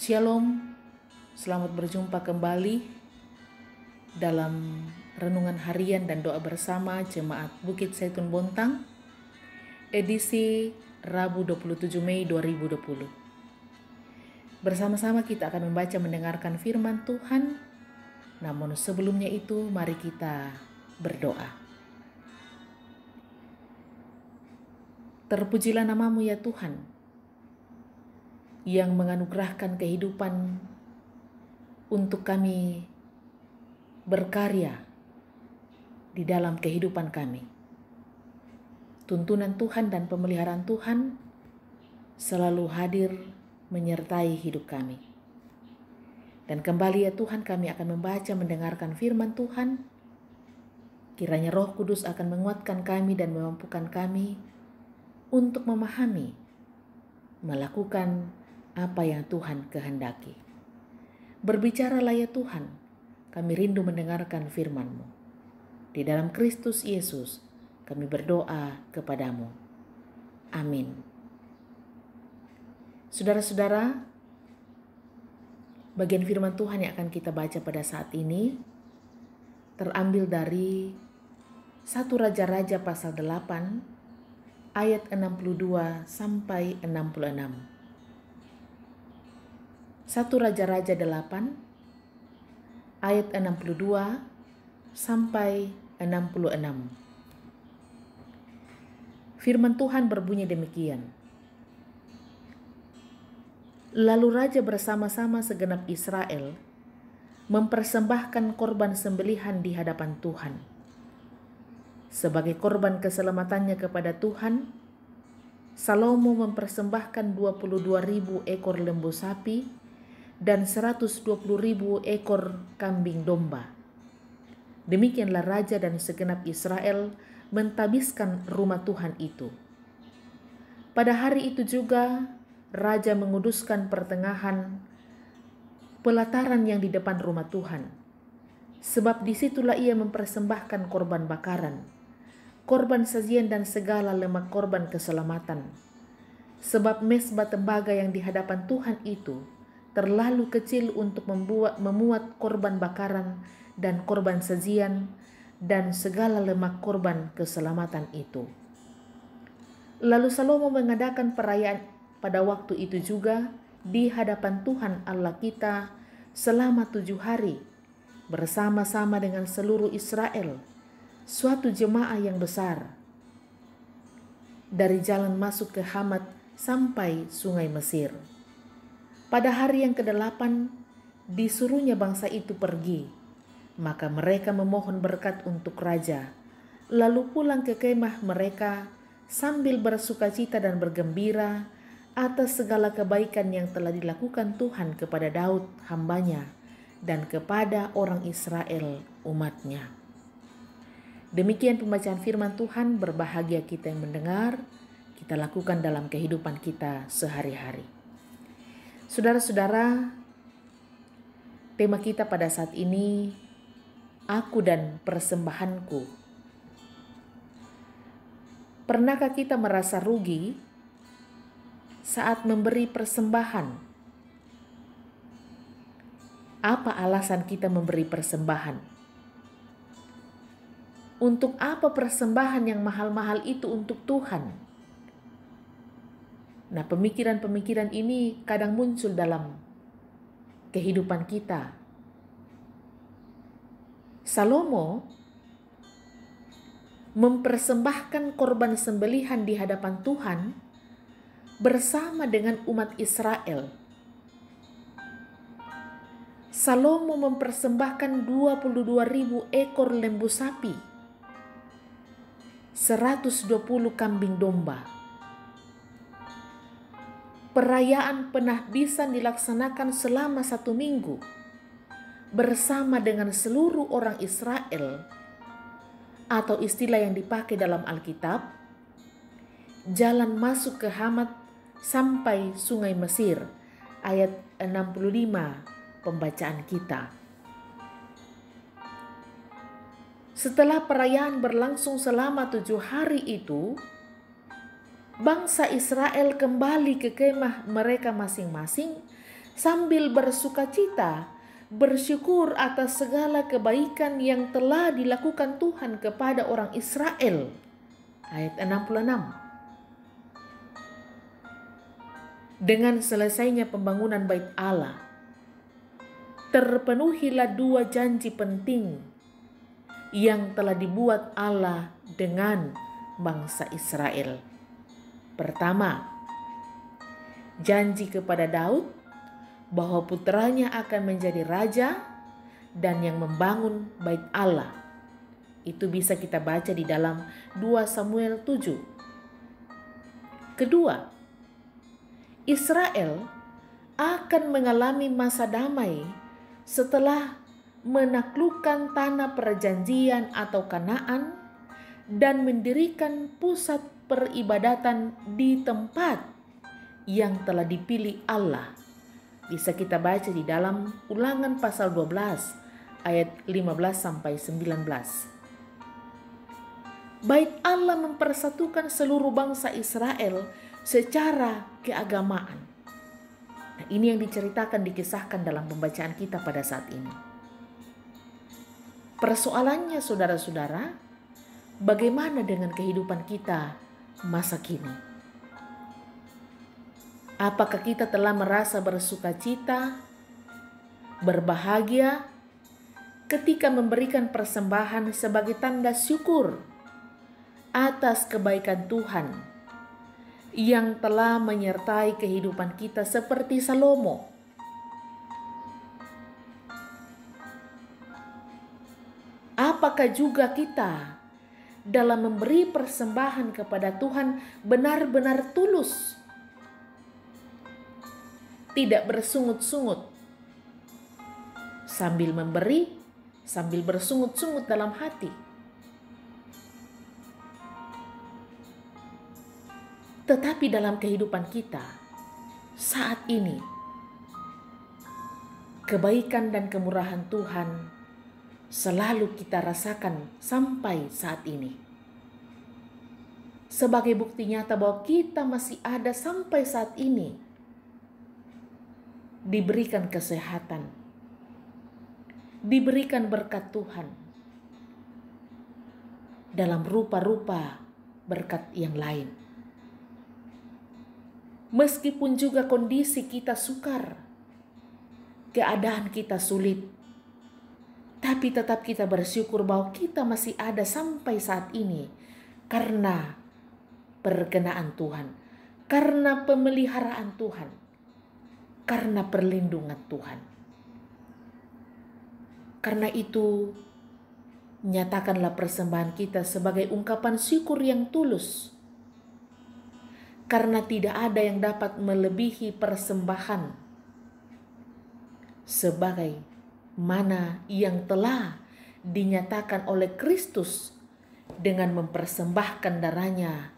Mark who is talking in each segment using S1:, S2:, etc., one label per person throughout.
S1: Shalom, selamat berjumpa kembali dalam renungan harian dan doa bersama Jemaat Bukit Zaitun Bontang, edisi Rabu 27 Mei 2020. Bersama-sama kita akan membaca mendengarkan firman Tuhan, namun sebelumnya itu mari kita berdoa. Terpujilah namamu ya Tuhan, yang menganugerahkan kehidupan untuk kami berkarya di dalam kehidupan kami. Tuntunan Tuhan dan pemeliharaan Tuhan selalu hadir menyertai hidup kami. Dan kembali ya Tuhan, kami akan membaca mendengarkan firman Tuhan. Kiranya Roh Kudus akan menguatkan kami dan memampukan kami untuk memahami, melakukan apa yang Tuhan kehendaki. Berbicaralah ya Tuhan, kami rindu mendengarkan firman-Mu. Di dalam Kristus Yesus kami berdoa kepadamu. Amin. Saudara-saudara, bagian firman Tuhan yang akan kita baca pada saat ini terambil dari 1 Raja-Raja pasal 8 ayat 62 sampai 66. 1 Raja-Raja 8 ayat 62 sampai 66. Firman Tuhan berbunyi demikian. Lalu raja bersama-sama segenap Israel mempersembahkan korban sembelihan di hadapan Tuhan. Sebagai korban keselamatannya kepada Tuhan, Salomo mempersembahkan 22.000 ekor lembu sapi dan 120.000 ekor kambing domba. Demikianlah raja dan segenap Israel mentabiskan rumah Tuhan itu. Pada hari itu juga raja menguduskan pertengahan pelataran yang di depan rumah Tuhan, sebab disitulah ia mempersembahkan korban bakaran, korban sajian dan segala lemak korban keselamatan. Sebab mezbah tembaga yang di hadapan Tuhan itu terlalu kecil untuk memuat korban bakaran dan korban sajian dan segala lemak korban keselamatan itu. Lalu Salomo mengadakan perayaan pada waktu itu juga di hadapan Tuhan Allah kita selama 7 hari bersama-sama dengan seluruh Israel, suatu jemaah yang besar, dari jalan masuk ke Hamat sampai sungai Mesir. Pada hari yang ke-8 disuruhnya bangsa itu pergi, maka mereka memohon berkat untuk raja, lalu pulang ke kemah mereka sambil bersukacita dan bergembira atas segala kebaikan yang telah dilakukan Tuhan kepada Daud hambanya dan kepada orang Israel umatnya. Demikian pembacaan firman Tuhan. Berbahagia kita yang mendengar, kita lakukan dalam kehidupan kita sehari-hari. Saudara-saudara, tema kita pada saat ini, aku dan persembahanku. Pernahkah kita merasa rugi saat memberi persembahan? Apa alasan kita memberi persembahan? Untuk apa persembahan yang mahal-mahal itu untuk Tuhan? Nah, pemikiran-pemikiran ini kadang muncul dalam kehidupan kita. Salomo mempersembahkan korban sembelihan di hadapan Tuhan bersama dengan umat Israel. Salomo mempersembahkan 22.000 ekor lembu sapi, 120 kambing domba. Perayaan penahbisan dilaksanakan selama 1 minggu bersama dengan seluruh orang Israel, atau istilah yang dipakai dalam Alkitab, jalan masuk ke Hamat sampai sungai Mesir, ayat 65 pembacaan kita. Setelah perayaan berlangsung selama 7 hari itu, bangsa Israel kembali ke kemah mereka masing-masing sambil bersukacita, bersyukur atas segala kebaikan yang telah dilakukan Tuhan kepada orang Israel. Ayat 66. Dengan selesainya pembangunan Bait Allah, terpenuhilah dua janji penting yang telah dibuat Allah dengan bangsa Israel. Pertama, janji kepada Daud bahwa putranya akan menjadi raja dan yang membangun Bait Allah. Itu bisa kita baca di dalam 2 Samuel 7. Kedua, Israel akan mengalami masa damai setelah menaklukkan tanah perjanjian atau Kanaan dan mendirikan pusat peribadatan di tempat yang telah dipilih Allah. Bisa kita baca di dalam Ulangan pasal 12 ayat 15 sampai 19. Bait Allah mempersatukan seluruh bangsa Israel secara keagamaan. Nah, ini yang diceritakan, dikisahkan dalam pembacaan kita pada saat ini. Persoalannya saudara-saudara, bagaimana dengan kehidupan kita masa kini? Apakah kita telah merasa bersukacita, berbahagia ketika memberikan persembahan sebagai tanda syukur atas kebaikan Tuhan yang telah menyertai kehidupan kita seperti Salomo? Apakah juga kita dalam memberi persembahan kepada Tuhan benar-benar tulus, tidak bersungut-sungut, sambil memberi, sambil bersungut-sungut dalam hati? Tetapi dalam kehidupan kita saat ini, kebaikan dan kemurahan Tuhan selalu kita rasakan sampai saat ini. Sebagai bukti nyata bahwa kita masih ada sampai saat ini, diberikan kesehatan, diberikan berkat Tuhan dalam rupa-rupa berkat yang lain. Meskipun juga kondisi kita sukar, keadaan kita sulit, tapi tetap kita bersyukur bahwa kita masih ada sampai saat ini karena perkenaan Tuhan, karena pemeliharaan Tuhan, karena perlindungan Tuhan. Karena itu, nyatakanlah persembahan kita sebagai ungkapan syukur yang tulus, karena tidak ada yang dapat melebihi persembahan sebagai mana yang telah dinyatakan oleh Kristus dengan mempersembahkan darahnya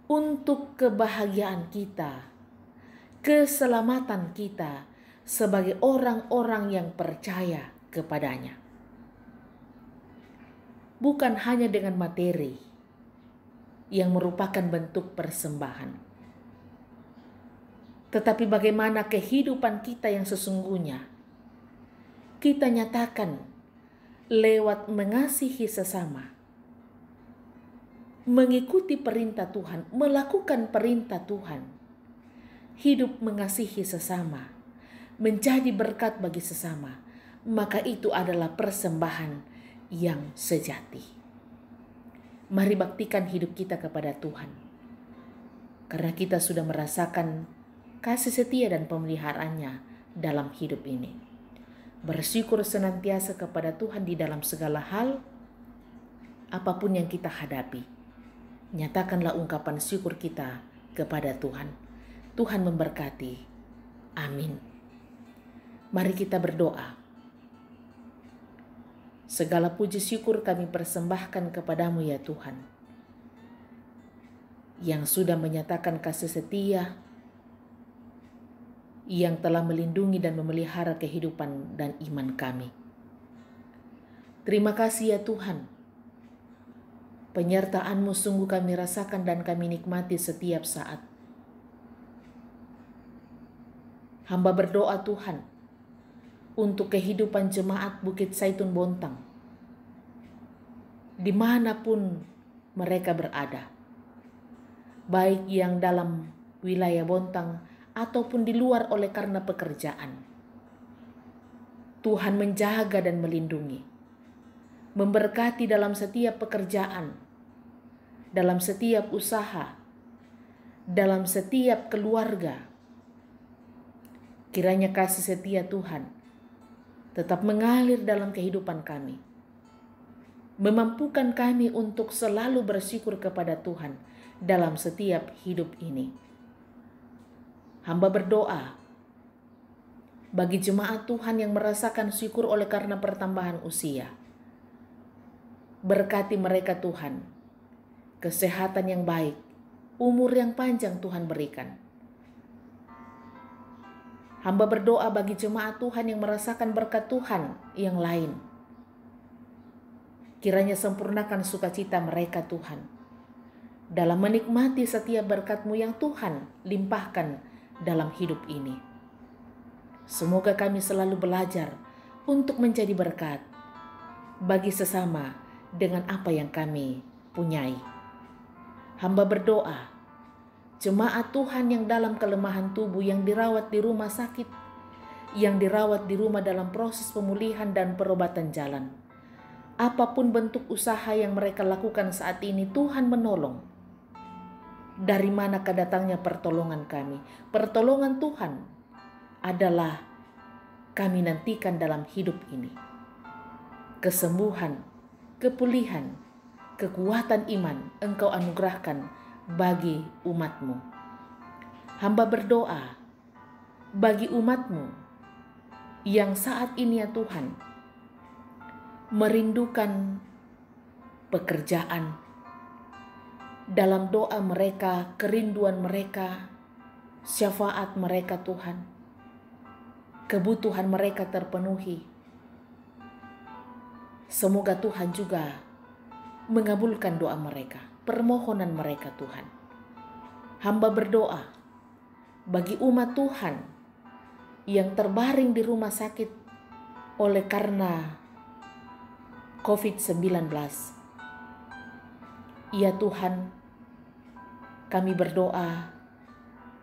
S1: untuk kebahagiaan kita, keselamatan kita sebagai orang-orang yang percaya kepadanya. Bukan hanya dengan materi yang merupakan bentuk persembahan, tetapi bagaimana kehidupan kita yang sesungguhnya kita nyatakan lewat mengasihi sesama, mengikuti perintah Tuhan, melakukan perintah Tuhan, hidup mengasihi sesama, menjadi berkat bagi sesama, maka itu adalah persembahan yang sejati. Mari baktikan hidup kita kepada Tuhan, karena kita sudah merasakan kasih setia dan pemeliharaannya dalam hidup ini. Bersyukur senantiasa kepada Tuhan di dalam segala hal, apapun yang kita hadapi. Nyatakanlah ungkapan syukur kita kepada Tuhan. Tuhan memberkati. Amin. Mari kita berdoa. Segala puji syukur kami persembahkan kepadamu ya Tuhan, yang sudah menyatakan kasih setia, yang telah melindungi dan memelihara kehidupan dan iman kami. Terima kasih ya Tuhan. Penyertaan-Mu sungguh kami rasakan dan kami nikmati setiap saat. Hamba berdoa Tuhan untuk kehidupan jemaat Bukit Zaitun Bontang, dimanapun mereka berada, baik yang dalam wilayah Bontang ataupun di luar oleh karena pekerjaan. Tuhan menjaga dan melindungi, memberkati dalam setiap pekerjaan, dalam setiap usaha, dalam setiap keluarga. Kiranya kasih setia Tuhan tetap mengalir dalam kehidupan kami, memampukan kami untuk selalu bersyukur kepada Tuhan dalam setiap hidup ini. Hamba berdoa bagi jemaat Tuhan yang merasakan syukur oleh karena pertambahan usia. Berkati mereka Tuhan, kesehatan yang baik, umur yang panjang Tuhan berikan. Hamba berdoa bagi jemaat Tuhan yang merasakan berkat Tuhan yang lain. Kiranya sempurnakan sukacita mereka Tuhan, dalam menikmati setiap berkat-Mu yang Tuhan limpahkan dalam hidup ini. Semoga kami selalu belajar untuk menjadi berkat bagi sesama dengan apa yang kami punyai. Hamba berdoa jemaat Tuhan yang dalam kelemahan tubuh, yang dirawat di rumah sakit, yang dirawat di rumah dalam proses pemulihan dan perobatan jalan. Apapun bentuk usaha yang mereka lakukan saat ini, Tuhan menolong. Dari mana datangnya pertolongan kami? Pertolongan Tuhan adalah kami nantikan dalam hidup ini. Kesembuhan, kepulihan, kekuatan iman Engkau anugerahkan bagi umat-Mu. Hamba berdoa bagi umat-Mu yang saat ini ya Tuhan merindukan pekerjaan. Dalam doa mereka, kerinduan mereka, syafaat mereka Tuhan, kebutuhan mereka terpenuhi. Semoga Tuhan juga mengabulkan doa mereka, permohonan mereka Tuhan. Hamba berdoa bagi umat Tuhan yang terbaring di rumah sakit oleh karena COVID-19. Ya Tuhan, kami berdoa,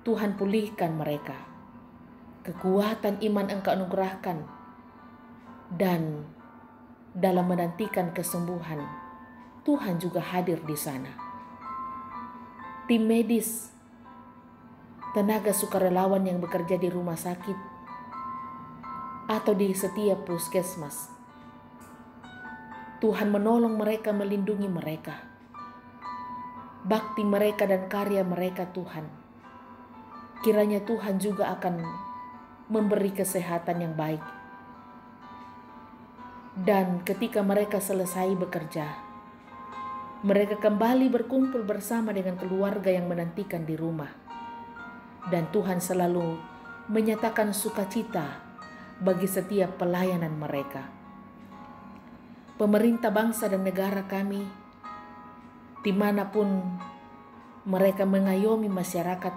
S1: Tuhan pulihkan mereka. Kekuatan iman Engkau anugerahkan, dan dalam menantikan kesembuhan, Tuhan juga hadir di sana. Tim medis, tenaga sukarelawan yang bekerja di rumah sakit atau di setiap puskesmas, Tuhan menolong mereka, melindungi mereka. Bakti mereka dan karya mereka Tuhan, kiranya Tuhan juga akan memberi kesehatan yang baik. Dan ketika mereka selesai bekerja, mereka kembali berkumpul bersama dengan keluarga yang menantikan di rumah. Dan Tuhan selalu menyatakan sukacita bagi setiap pelayanan mereka. Pemerintah bangsa dan negara kami, dimanapun mereka mengayomi masyarakat,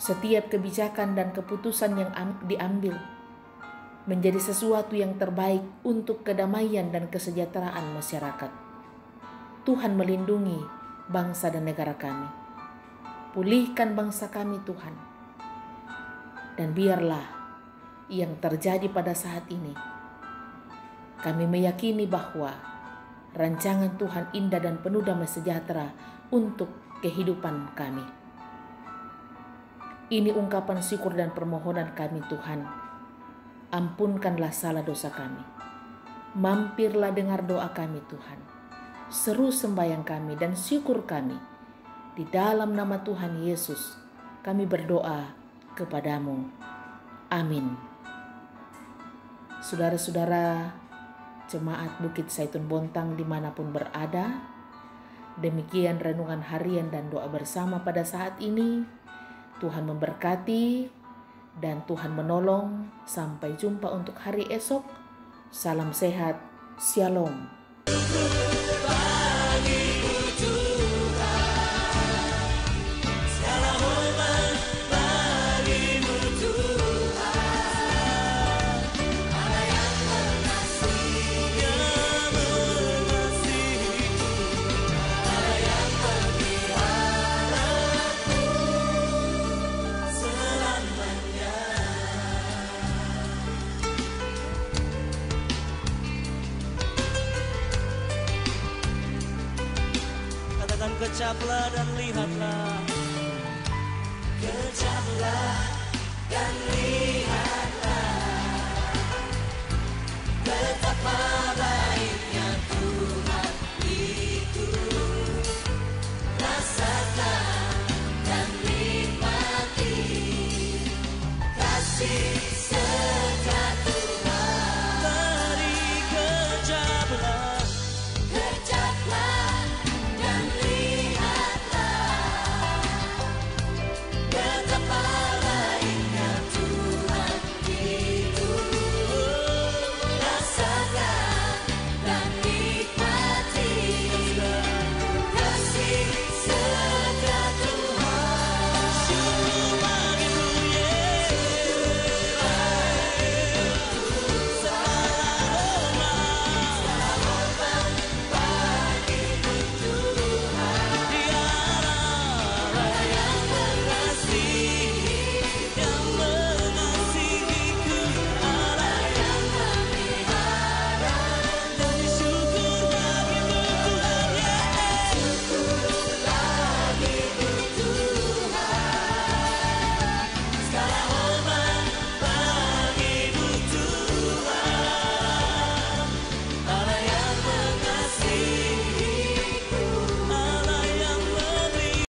S1: setiap kebijakan dan keputusan yang diambil menjadi sesuatu yang terbaik untuk kedamaian dan kesejahteraan masyarakat. Tuhan melindungi bangsa dan negara kami. Pulihkan bangsa kami Tuhan. Dan biarlah yang terjadi pada saat ini, kami meyakini bahwa rancangan Tuhan indah dan penuh damai sejahtera untuk kehidupan kami. Ini ungkapan syukur dan permohonan kami Tuhan. Ampunkanlah salah dosa kami. Mampirlah dengar doa kami Tuhan. Seru sembahyang kami dan syukur kami. Di dalam nama Tuhan Yesus kami berdoa kepadamu. Amin. Saudara-saudara Jemaat Bukit Zaitun Bontang dimanapun berada, demikian renungan harian dan doa bersama pada saat ini. Tuhan memberkati dan Tuhan menolong. Sampai jumpa untuk hari esok. Salam sehat. Shalom.
S2: Segala hormat bagimu Tuhan. kecaplah dan lihatlah.
S3: Kecaplah dan lihatlah.